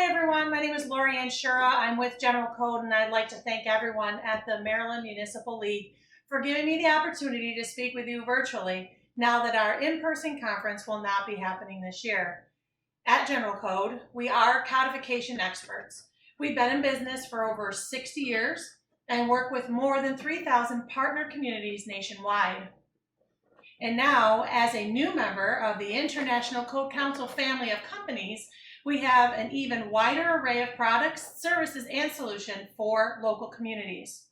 Hi everyone, my name is LoriAnn Shura. I'm with General Code and I'd like to thank everyone at the Maryland Municipal League for giving me the opportunity to speak with you virtually now that our in-person conference will not be happening this year. At General Code, we are codification experts. We've been in business for over 60 years and work with more than 3,000 partner communities nationwide. And now, as a new member of the International Code Council family of companies, we have an even wider array of products, services, and solutions for local communities.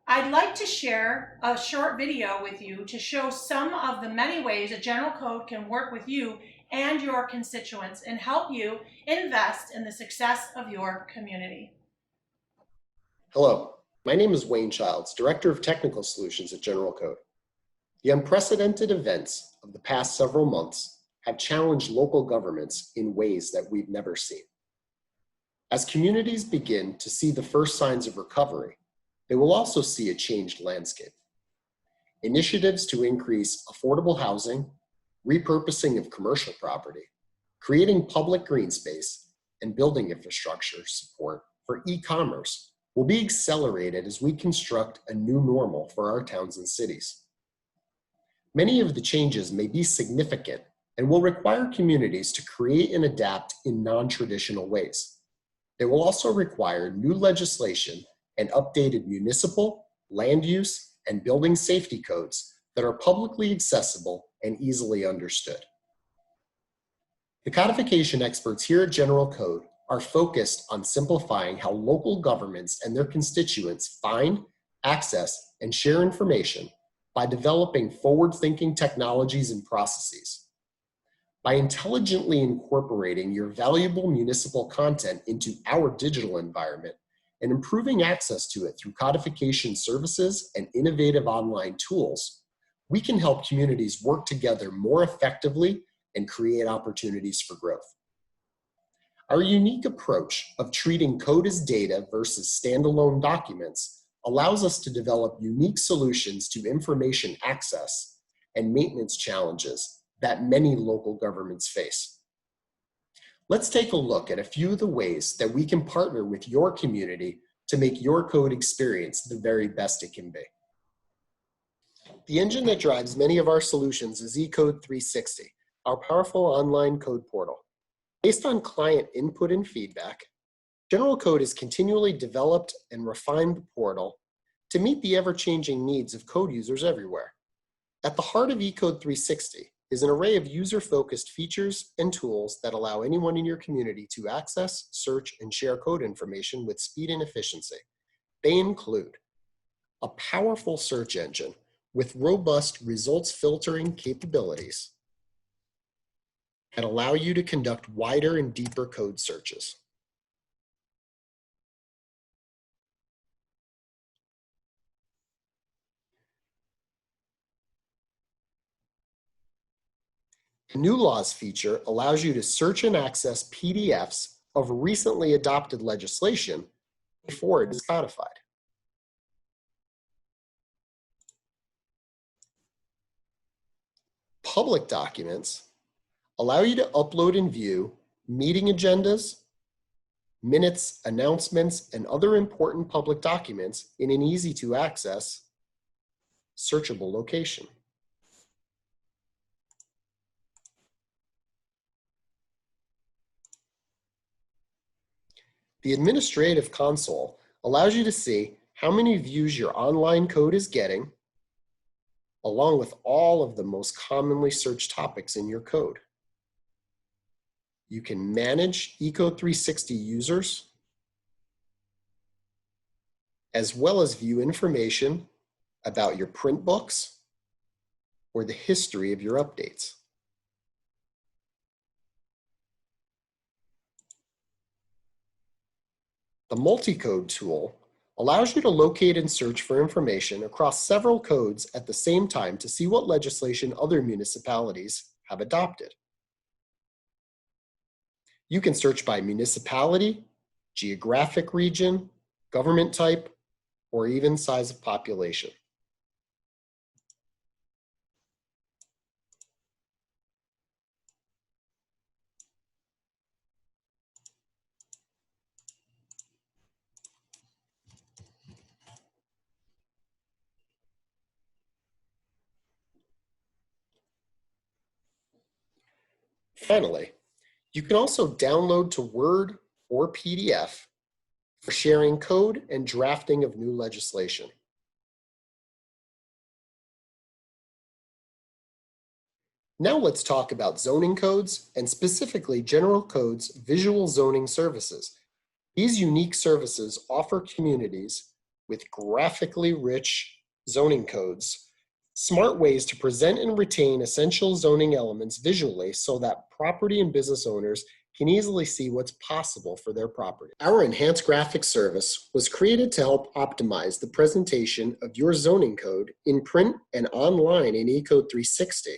I'd like to share a short video with you to show some of the many ways a General Code can work with you and your constituents and help you invest in the success of your community. Hello, my name is Wayne Childs, Director of Technical Solutions at General Code. The unprecedented events of the past several months have challenged local governments in ways that we've never seen. As communities begin to see the first signs of recovery, they will also see a changed landscape. Initiatives to increase affordable housing, repurposing of commercial property, creating public green space, and building infrastructure support for e-commerce will be accelerated as we construct a new normal for our towns and cities. Many of the changes may be significant and will require communities to create and adapt in non-traditional ways. They will also require new legislation and updated municipal, land use, and building safety codes that are publicly accessible and easily understood. The codification experts here at General Code are focused on simplifying how local governments and their constituents find, access, and share information by developing forward-thinking technologies and processes. By intelligently incorporating your valuable municipal content into our digital environment and improving access to it through codification services and innovative online tools, we can help communities work together more effectively and create opportunities for growth. Our unique approach of treating code as data versus standalone documents allows us to develop unique solutions to information access and maintenance challenges that many local governments face. Let's take a look at a few of the ways that we can partner with your community to make your code experience the very best it can be. The engine that drives many of our solutions is eCode 360, our powerful online code portal. Based on client input and feedback, General Code has continually developed and refined the portal to meet the ever-changing needs of code users everywhere. At the heart of eCode 360 is an array of user-focused features and tools that allow anyone in your community to access, search, and share code information with speed and efficiency. They include a powerful search engine with robust results filtering capabilities that allow you to conduct wider and deeper code searches. The New Laws feature allows you to search and access PDFs of recently adopted legislation before it is codified. Public documents allow you to upload and view meeting agendas, minutes, announcements, and other important public documents in an easy-to-access, searchable location. The administrative console allows you to see how many views your online code is getting, along with all of the most commonly searched topics in your code. You can manage eCode 360 users, as well as view information about your print books or the history of your updates. The multi-code tool allows you to locate and search for information across several codes at the same time to see what legislation other municipalities have adopted. You can search by municipality, geographic region, government type, or even size of population. Finally, you can also download to Word or PDF for sharing code and drafting of new legislation. Now let's talk about zoning codes and specifically General Code's visual zoning services. These unique services offer communities with graphically rich zoning codes smart ways to present and retain essential zoning elements visually so that property and business owners can easily see what's possible for their property. Our enhanced graphics service was created to help optimize the presentation of your zoning code in print and online in eCode 360,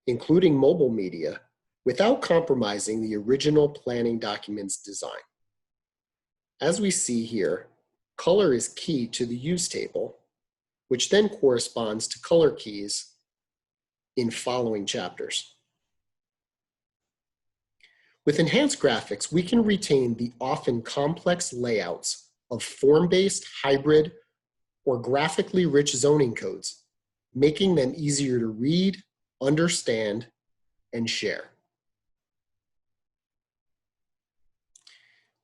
including mobile media, without compromising the original planning document's design. As we see here, color is key to the use table, which then corresponds to color keys in following chapters. With enhanced graphics, we can retain the often complex layouts of form-based, hybrid, or graphically rich zoning codes, making them easier to read, understand, and share.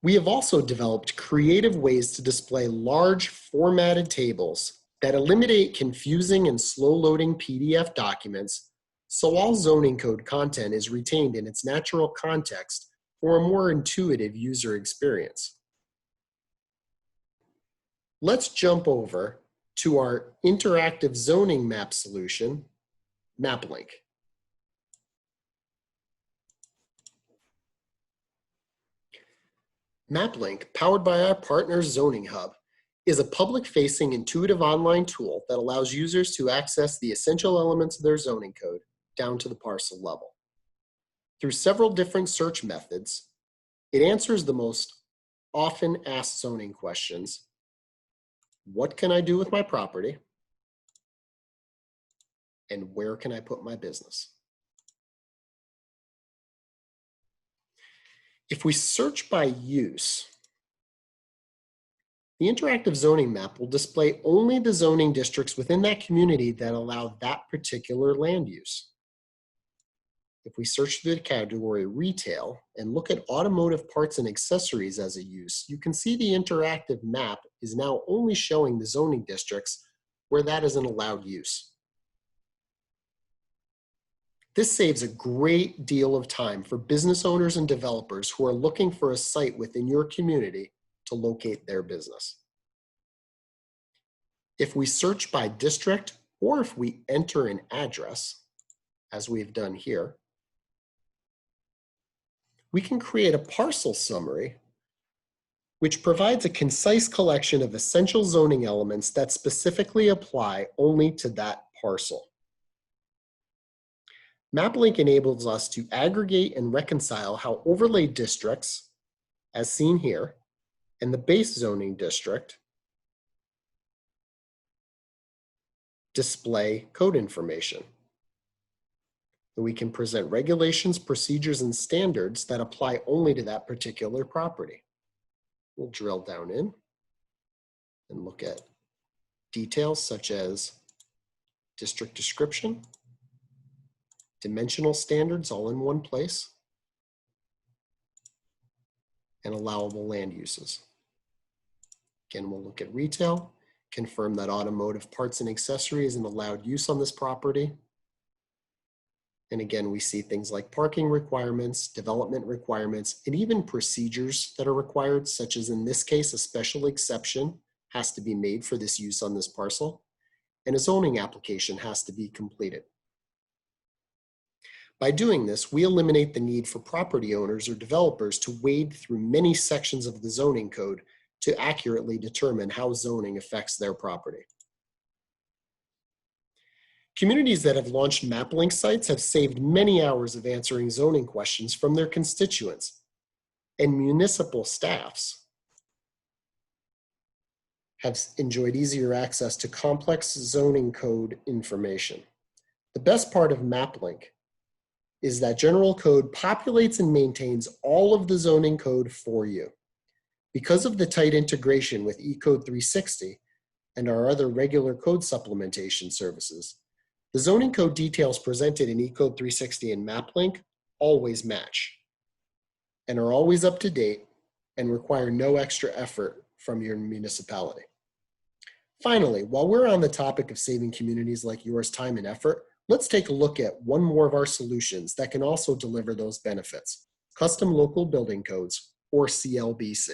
We have also developed creative ways to display large formatted tables that eliminate confusing and slow-loading PDF documents, so all zoning code content is retained in its natural context for a more intuitive user experience. Let's jump over to our interactive zoning map solution, MapLink. MapLink, powered by our partner Zoning Hub, is a public-facing intuitive online tool that allows users to access the essential elements of their zoning code down to the parcel level. Through several different search methods, it answers the most often asked zoning questions. What can I do with my property? And where can I put my business? If we search by use, the interactive zoning map will display only the zoning districts within that community that allow that particular land use. If we search the category retail and look at automotive parts and accessories as a use, you can see the interactive map is now only showing the zoning districts where that is an allowed use. This saves a great deal of time for business owners and developers who are looking for a site within your community to locate their business. If we search by district, or if we enter an address, as we've done here, we can create a parcel summary which provides a concise collection of essential zoning elements that specifically apply only to that parcel. MapLink enables us to aggregate and reconcile how overlay districts, as seen here, and the base zoning district display code information. And we can present regulations, procedures, and standards that apply only to that particular property. We'll drill down in and look at details such as district description, dimensional standards all in one place, and allowable land uses. Again, we'll look at retail, confirm that automotive parts and accessories is an allowed use on this property. And again, we see things like parking requirements, development requirements, and even procedures that are required, such as in this case, a special exception has to be made for this use on this parcel, and a zoning application has to be completed. By doing this, we eliminate the need for property owners or developers to wade through many sections of the zoning code to accurately determine how zoning affects their property. Communities that have launched MapLink sites have saved many hours of answering zoning questions from their constituents, and municipal staffs have enjoyed easier access to complex zoning code information. The best part of MapLink is that General Code populates and maintains all of the zoning code for you. Because of the tight integration with eCode 360 and our other regular code supplementation services, the zoning code details presented in eCode 360 and MapLink always match and are always up to date and require no extra effort from your municipality. Finally, while we're on the topic of saving communities like yours time and effort, let's take a look at one more of our solutions that can also deliver those benefits: custom local building codes, or CLBC.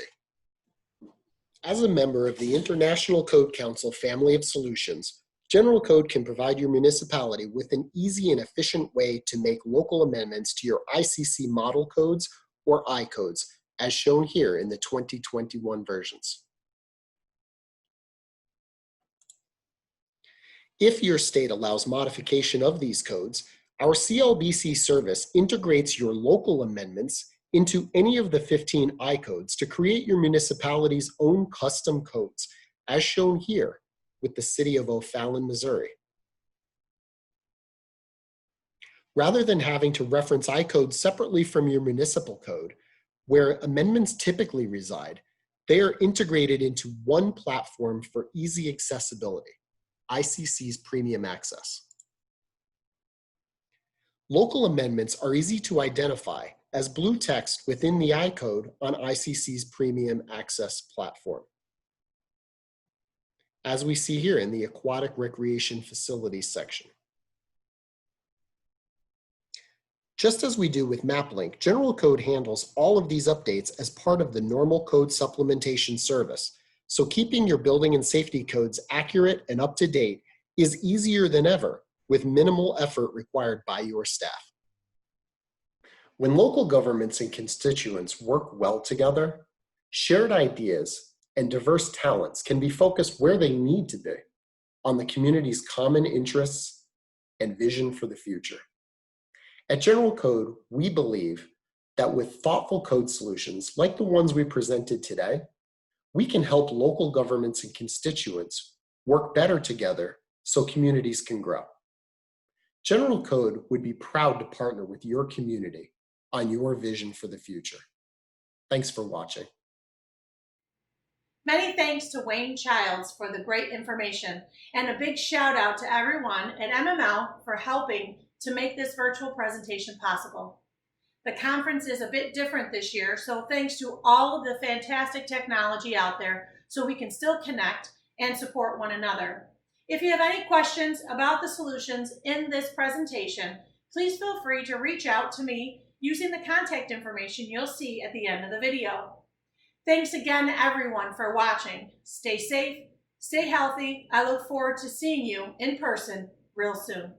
As a member of the International Code Council family of solutions, General Code can provide your municipality with an easy and efficient way to make local amendments to your ICC model codes or I-codes, as shown here in the 2021 versions. If your state allows modification of these codes, our CLBC service integrates your local amendments into any of the 15 I-codes to create your municipality's own custom codes, as shown here with the city of O'Fallon, Missouri. Rather than having to reference I-codes separately from your municipal code, where amendments typically reside, they are integrated into one platform for easy accessibility: ICC's Premium Access. Local amendments are easy to identify as blue text within the I-code on ICC's Premium Access platform, as we see here in the Aquatic Recreation Facilities section. Just as we do with MapLink, General Code handles all of these updates as part of the normal code supplementation service, so keeping your building and safety codes accurate and up to date is easier than ever, with minimal effort required by your staff. When local governments and constituents work well together, shared ideas and diverse talents can be focused where they need to be, on the community's common interests and vision for the future. At General Code, we believe that with thoughtful code solutions like the ones we presented today, we can help local governments and constituents work better together so communities can grow. General Code would be proud to partner with your community on your vision for the future. Thanks for watching. Many thanks to Wayne Childs for the great information, and a big shout out to everyone at MML for helping to make this virtual presentation possible. The conference is a bit different this year, so thanks to all of the fantastic technology out there so we can still connect and support one another. If you have any questions about the solutions in this presentation, please feel free to reach out to me using the contact information you'll see at the end of the video. Thanks again, everyone, for watching. Stay safe, stay healthy. I look forward to seeing you in person real soon.